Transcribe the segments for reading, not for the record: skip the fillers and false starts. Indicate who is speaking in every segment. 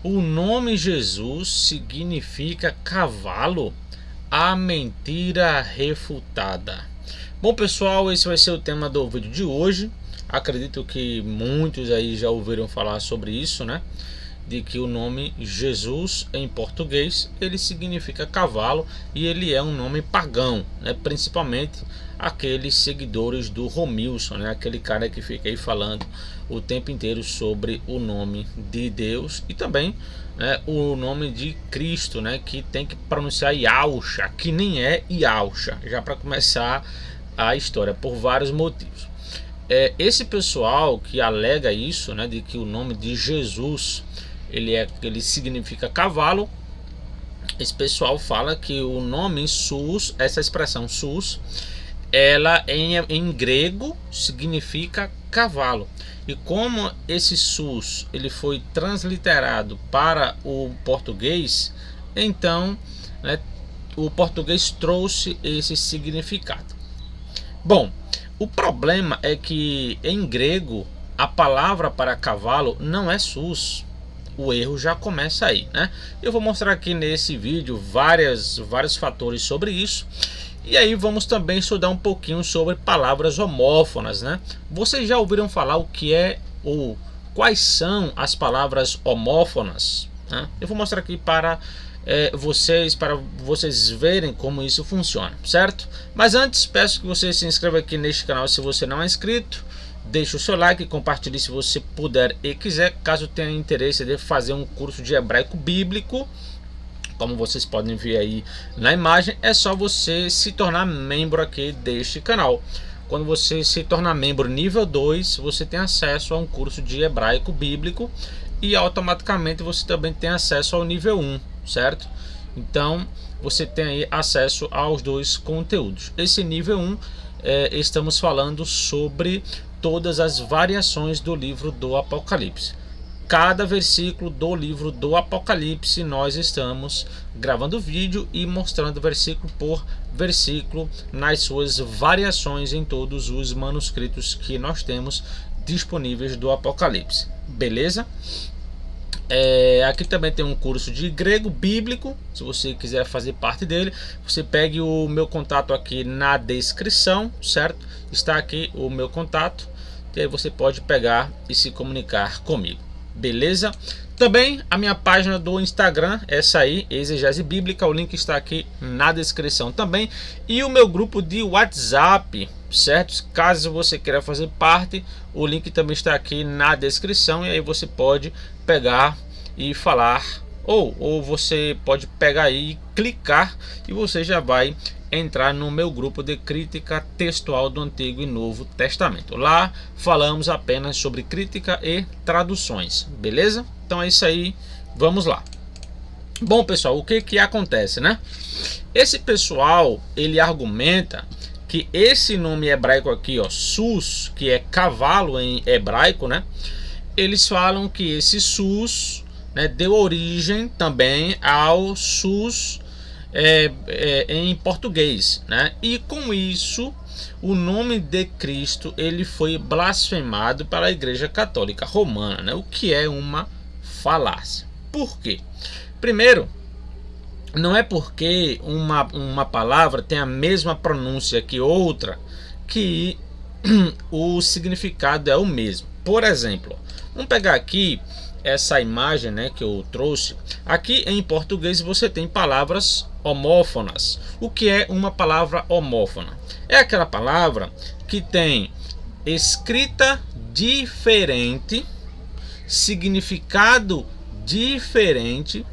Speaker 1: O nome Jesus significa cavalo? A mentira refutada. Bom, pessoal, esse vai ser o tema do vídeo de hoje. Acredito que muitos aí já ouviram falar sobre isso, né? De que o nome Jesus em português ele significa cavalo e ele é um nome pagão, né? Principalmente aqueles seguidores do Romilson, né? Aquele cara que fica aí falando o tempo inteiro sobre o nome de Deus e também, né, o nome de Cristo, né? Que tem que pronunciar Yahusha, que nem é Yahusha, já para começar a história, por vários motivos. Esse pessoal que alega isso, né, de que o nome de Jesus ele significa cavalo. Esse pessoal fala que o nome sus, essa expressão sus, ela em grego significa cavalo. E como esse sus ele foi transliterado para o português, então, né, o português trouxe esse significado. Bom, o problema é que em grego a palavra para cavalo não é sus. O erro já começa aí, né? Eu vou mostrar aqui nesse vídeo vários fatores sobre isso. E aí vamos também estudar um pouquinho sobre palavras homófonas, né? Vocês já ouviram falar o que é ou quais são as palavras homófonas, né? Eu vou mostrar aqui para vocês verem como isso funciona, certo? Mas antes peço que você se inscreva aqui neste canal se você não é inscrito. Deixe o seu like, compartilhe se você puder e quiser, caso tenha interesse de fazer um curso de hebraico bíblico. Como vocês podem ver aí na imagem, é só você se tornar membro aqui deste canal. Quando você se tornar membro nível 2, você tem acesso a um curso de hebraico bíblico e automaticamente você também tem acesso ao nível 1, certo? Então você tem aí acesso aos dois conteúdos. Esse nível 1, estamos falando sobre todas as variações do livro do Apocalipse. Cada versículo do livro do Apocalipse nós estamos gravando vídeo e mostrando versículo por versículo nas suas variações em todos os manuscritos que nós temos disponíveis do Apocalipse. Beleza? Aqui também tem um curso de grego bíblico. Se você quiser fazer parte dele, você pegue o meu contato aqui na descrição, certo? Está aqui o meu contato, que aí você pode pegar e se comunicar comigo. Beleza? Também a minha página do Instagram, essa aí, Exegese Bíblica, o link está aqui na descrição também. E o meu grupo de WhatsApp, certo? Caso você queira fazer parte, o link também está aqui na descrição. E aí você pode pegar e falar, ou você pode pegar aí e clicar e você já vai entrar no meu grupo de crítica textual do Antigo e Novo Testamento. Lá falamos apenas sobre crítica e traduções, beleza? Então é isso aí, vamos lá. Bom, pessoal, o que acontece, né? Esse pessoal, ele argumenta que esse nome hebraico aqui, ó, sus, que é cavalo em hebraico, né? Eles falam que esse sus, né, deu origem também ao sus em português, né? E com isso o nome de Cristo ele foi blasfemado pela Igreja Católica Romana, né? O que é uma falácia. Por quê? Primeiro, não é porque uma palavra tem a mesma pronúncia que outra que o significado é o mesmo. Por exemplo, vamos pegar aqui essa imagem, né, que eu trouxe. Aqui em português você tem palavras homófonas. O que é uma palavra homófona? É aquela palavra que tem escrita diferente, significado diferente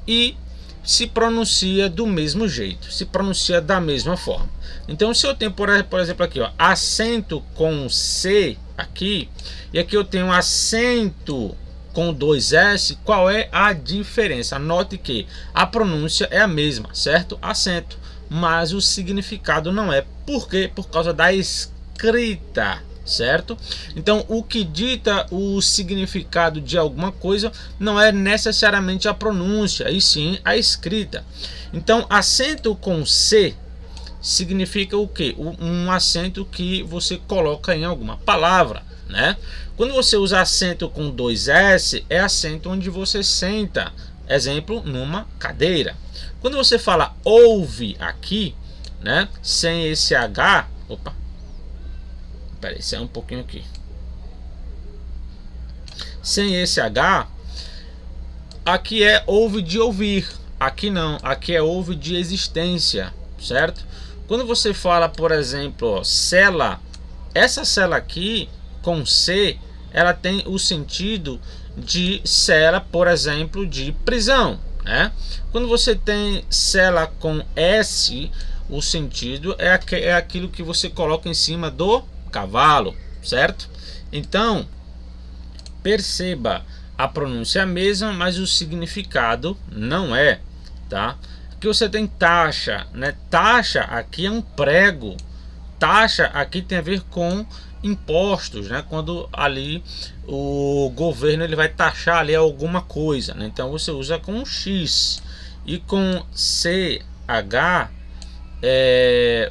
Speaker 1: e se pronuncia do mesmo jeito, se pronuncia da mesma forma. Então, se eu tenho, por exemplo, aqui, ó, acento com C aqui, e aqui eu tenho acento com 2S, qual é a diferença? Note que a pronúncia é a mesma, certo? Acento, mas o significado não é. Por quê? Por causa da escrita, certo? Então, o que dita o significado de alguma coisa não é necessariamente a pronúncia, e sim a escrita. Então, acento com C significa o quê? Um acento que você coloca em alguma palavra, né? Quando você usa acento com 2S, é assento onde você senta, exemplo, numa cadeira. Quando você fala ouve aqui, né, sem esse H, opa, peraí, isso é um pouquinho aqui, sem esse H, aqui é ouve de ouvir, aqui não, aqui é ouve de existência, certo? Quando você fala, por exemplo, ó, cela, essa cela aqui com C, ela tem o sentido de cela, por exemplo, de prisão, né? Quando você tem cela com S, o sentido é aquilo que você coloca em cima do cavalo, certo? Então, perceba, a pronúncia é a mesma, mas o significado não é, tá? Aqui você tem taxa, né? Taxa aqui é um prego. Taxa aqui tem a ver com impostos, né? Quando ali o governo ele vai taxar ali alguma coisa, né? Então você usa com um X e com CH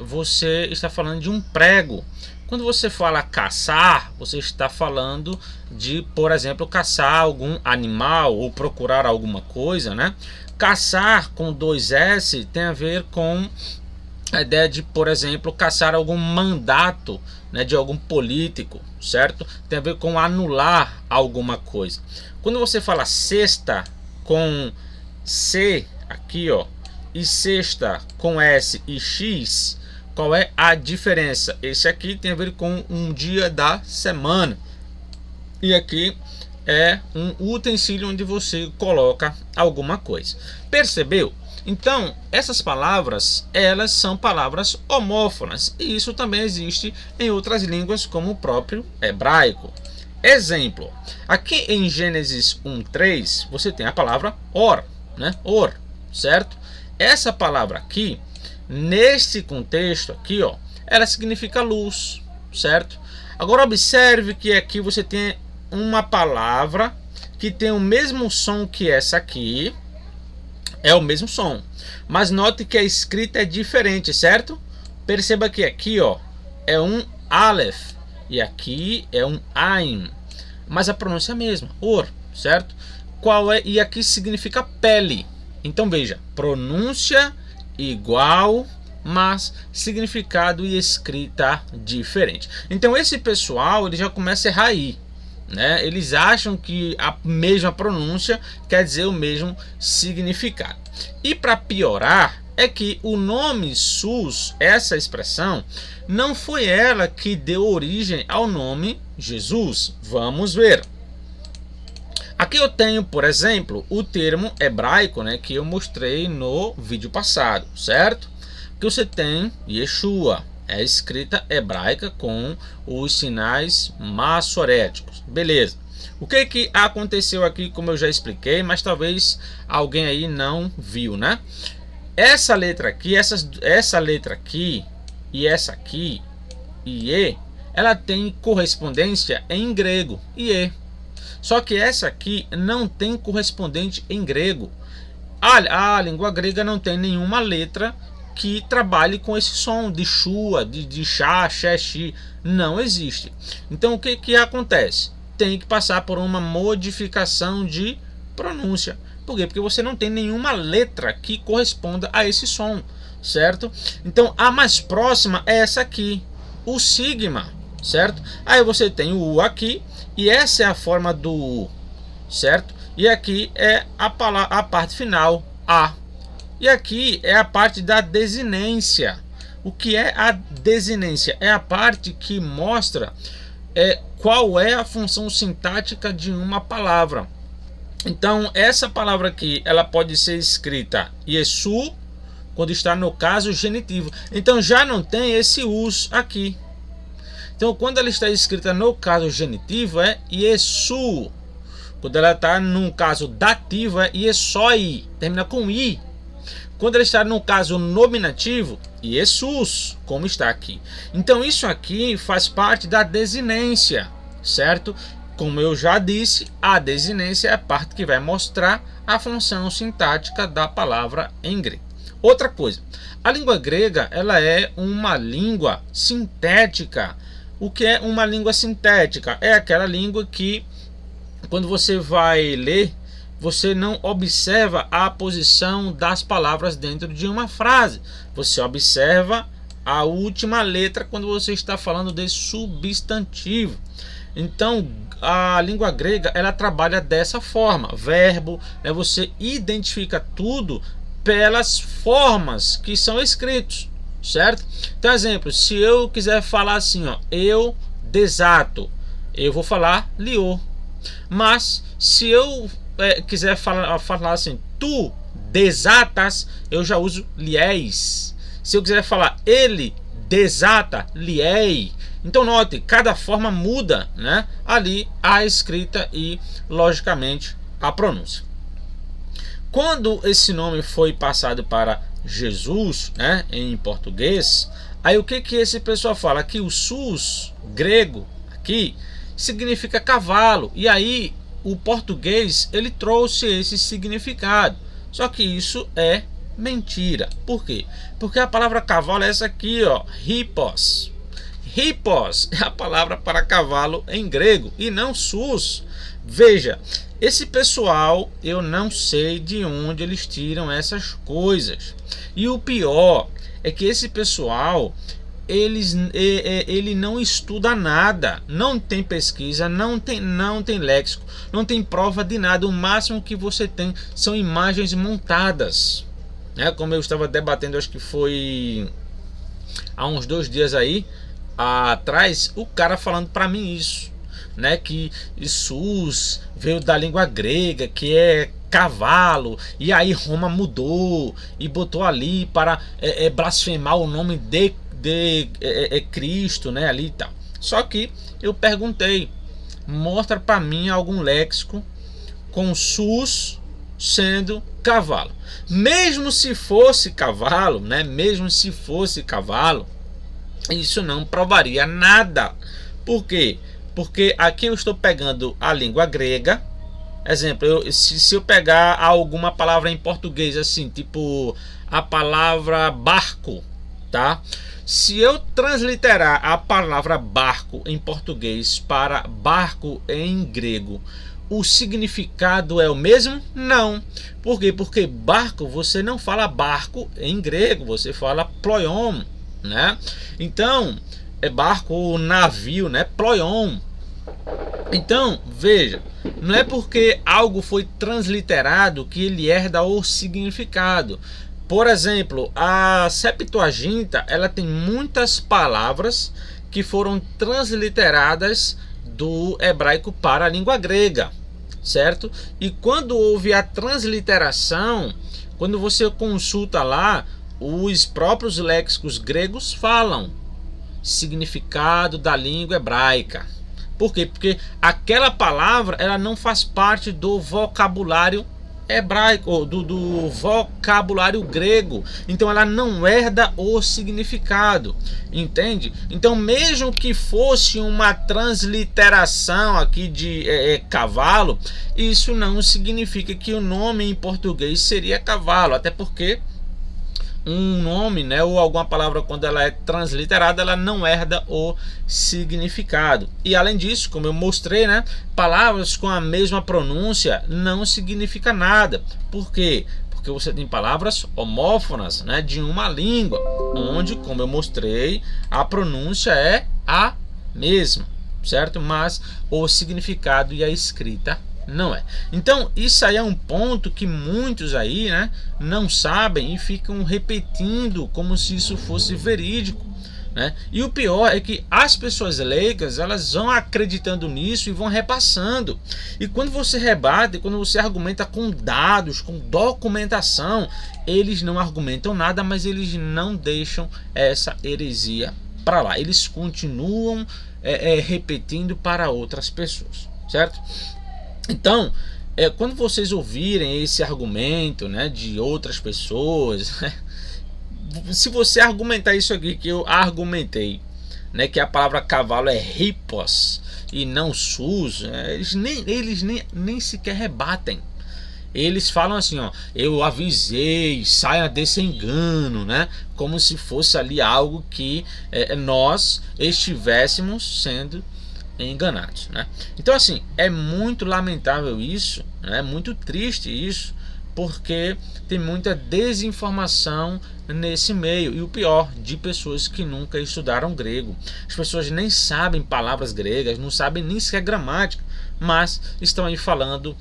Speaker 1: você está falando de um prego. Quando você fala caçar, você está falando de, por exemplo, caçar algum animal ou procurar alguma coisa, né? Caçar com 2S tem a ver com a ideia de, por exemplo, caçar algum mandato, né, de algum político, certo? Tem a ver com anular alguma coisa. Quando você fala cesta com C aqui, ó, e sexta com S e X, qual é a diferença? Esse aqui tem a ver com um dia da semana e aqui é um utensílio onde você coloca alguma coisa. Percebeu? Então, essas palavras, elas são palavras homófonas, e isso também existe em outras línguas, como o próprio hebraico. Exemplo, aqui em Gênesis 1:3, você tem a palavra or, né? Or, certo? Essa palavra aqui, neste contexto aqui, ó, ela significa luz, certo? Agora observe que aqui você tem uma palavra que tem o mesmo som que essa aqui, é o mesmo som, mas note que a escrita é diferente, certo? Perceba que aqui, ó, é um Aleph e aqui é um Ain, mas a pronúncia é a mesma, or, certo? Qual é? E aqui significa pele. Então veja, pronúncia igual, mas significado e escrita diferente. Então esse pessoal ele já começa a errar aí, né? Eles acham que a mesma pronúncia quer dizer o mesmo significado. E para piorar é que o nome SUS, essa expressão, não foi ela que deu origem ao nome Jesus. Vamos ver. Aqui eu tenho, por exemplo, o termo hebraico, né, que eu mostrei no vídeo passado, certo? Que você tem Yeshua, é a escrita hebraica com os sinais maçoréticos. Beleza. O que aconteceu aqui, como eu já expliquei, mas talvez alguém aí não viu, né? Essa letra aqui, essa letra aqui e essa aqui, IE, ela tem correspondência em grego, IE. Só que essa aqui não tem correspondente em grego. A língua grega não tem nenhuma letra que trabalhe com esse som de shua, de chá, xexi. Não existe. Então o que acontece? Tem que passar por uma modificação de pronúncia. Por quê? Porque você não tem nenhuma letra que corresponda a esse som, certo? Então a mais próxima é essa aqui, o sigma, certo? Aí você tem o U aqui, e essa é a forma do U, certo? E aqui é a parte final, A. E aqui é a parte da desinência. O que é a desinência? É a parte que mostra qual é a função sintática de uma palavra. Então, essa palavra aqui, ela pode ser escrita Yesu, quando está no caso genitivo. Então, já não tem esse us aqui. Então, quando ela está escrita no caso genitivo, é Yesu. Quando ela está no caso dativo, é Yesoi, termina com I. Quando ela está no caso nominativo, Jesus, como está aqui. Então isso aqui faz parte da desinência, certo? Como eu já disse, a desinência é a parte que vai mostrar a função sintática da palavra em grego. Outra coisa, a língua grega ela é uma língua sintética. O que é uma língua sintética? É aquela língua que, quando você vai ler, você não observa a posição das palavras dentro de uma frase. Você observa a última letra quando você está falando de substantivo. Então, a língua grega, ela trabalha dessa forma. Verbo, né, você identifica tudo pelas formas que são escritos, certo? Então, exemplo, se eu quiser falar assim, ó, eu desato, eu vou falar liô. Mas se eu quiser falar assim, tu desatas, eu já uso liés. Se eu quiser falar ele desata, liei. Então note, cada forma muda, né, ali a escrita e logicamente a pronúncia. Quando esse nome foi passado para Jesus, né, em português, aí o que esse pessoal fala? Que o sus grego aqui significa cavalo, e aí o português ele trouxe esse significado. Só que isso é mentira. Por quê? Porque a palavra cavalo é essa aqui, ó, hippos. Hippos é a palavra para cavalo em grego e não sus. Veja, esse pessoal, eu não sei de onde eles tiram essas coisas. E o pior é que esse pessoal, ele não estuda nada, não tem pesquisa, não tem léxico, não tem prova de nada. O máximo que você tem são imagens montadas, né? Como eu estava debatendo, acho que foi há uns 2 dias aí atrás, o cara falando para mim isso, né, que sus veio da língua grega, que é cavalo, e aí Roma mudou e botou ali para blasfemar o nome de Cristo, né, ali e tal. Só que eu perguntei, mostra para mim algum léxico com sus sendo cavalo. Mesmo se fosse cavalo, né, mesmo se fosse cavalo, isso não provaria nada. Por quê? Porque aqui eu estou pegando a língua grega. Exemplo, se eu pegar alguma palavra em português assim, tipo a palavra barco, tá? Se eu transliterar a palavra barco em português para barco em grego, o significado é o mesmo? Não. Por quê? Porque barco, você não fala barco em grego, você fala ploion, né? Então, é barco, navio, né? Ploion. Então, veja, não é porque algo foi transliterado que ele herda o significado. Por exemplo, a Septuaginta, ela tem muitas palavras que foram transliteradas do hebraico para a língua grega, certo? E quando houve a transliteração, quando você consulta lá, os próprios léxicos gregos falam significado da língua hebraica. Por quê? Porque aquela palavra ela não faz parte do vocabulário hebraico, do vocabulário grego. Então ela não herda o significado, entende? Então mesmo que fosse uma transliteração aqui de cavalo, isso não significa que o nome em português seria cavalo, até porque um nome, né, ou alguma palavra, quando ela é transliterada, ela não herda o significado. E além disso, como eu mostrei, né, palavras com a mesma pronúncia não significa nada. Por quê? Porque você tem palavras homófonas, né, de uma língua, onde, como eu mostrei, a pronúncia é a mesma, certo? Mas o significado e a escrita não é. Então isso aí é um ponto que muitos aí, né, não sabem e ficam repetindo como se isso fosse verídico, né? E o pior é que as pessoas leigas, elas vão acreditando nisso e vão repassando. E quando você rebate, quando você argumenta com dados, com documentação, eles não argumentam nada, mas eles não deixam essa heresia para lá. Eles continuam repetindo para outras pessoas, certo? Então, quando vocês ouvirem esse argumento, né, de outras pessoas, se você argumentar isso aqui que eu argumentei, né, que a palavra cavalo é hippos e não sus, eles nem sequer rebatem. eles falam assim, ó, eu avisei, saia desse engano, né? Como se fosse ali algo que nós estivéssemos sendo enganados, né? Então assim, é muito lamentável isso, né? É muito triste isso, porque tem muita desinformação nesse meio, e o pior, de pessoas que nunca estudaram grego. As pessoas nem sabem palavras gregas, não sabem nem sequer gramática, mas estão aí falando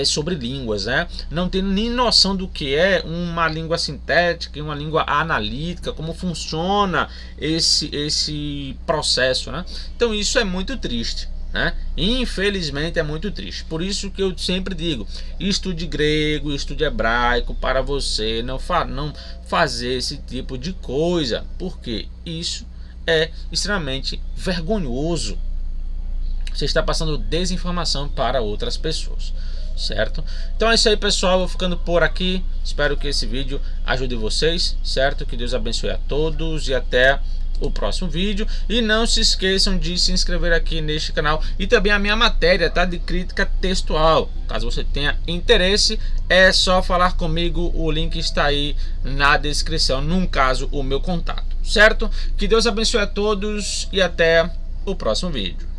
Speaker 1: sobre línguas, né? Não tem nem noção do que é uma língua sintética e uma língua analítica, como funciona esse processo, né? Então isso é muito triste, né? Infelizmente é muito triste. Por isso que eu sempre digo, estude grego, estude hebraico, para você não fazer esse tipo de coisa, porque isso é extremamente vergonhoso. Você está passando desinformação para outras pessoas, certo? Então é isso aí, pessoal, eu vou ficando por aqui. Espero que esse vídeo ajude vocês, certo? Que Deus abençoe a todos e até o próximo vídeo. E não se esqueçam de se inscrever aqui neste canal e também a minha matéria, tá, de crítica textual. Caso você tenha interesse, é só falar comigo, o link está aí na descrição, num caso o meu contato, certo? Que Deus abençoe a todos e até o próximo vídeo.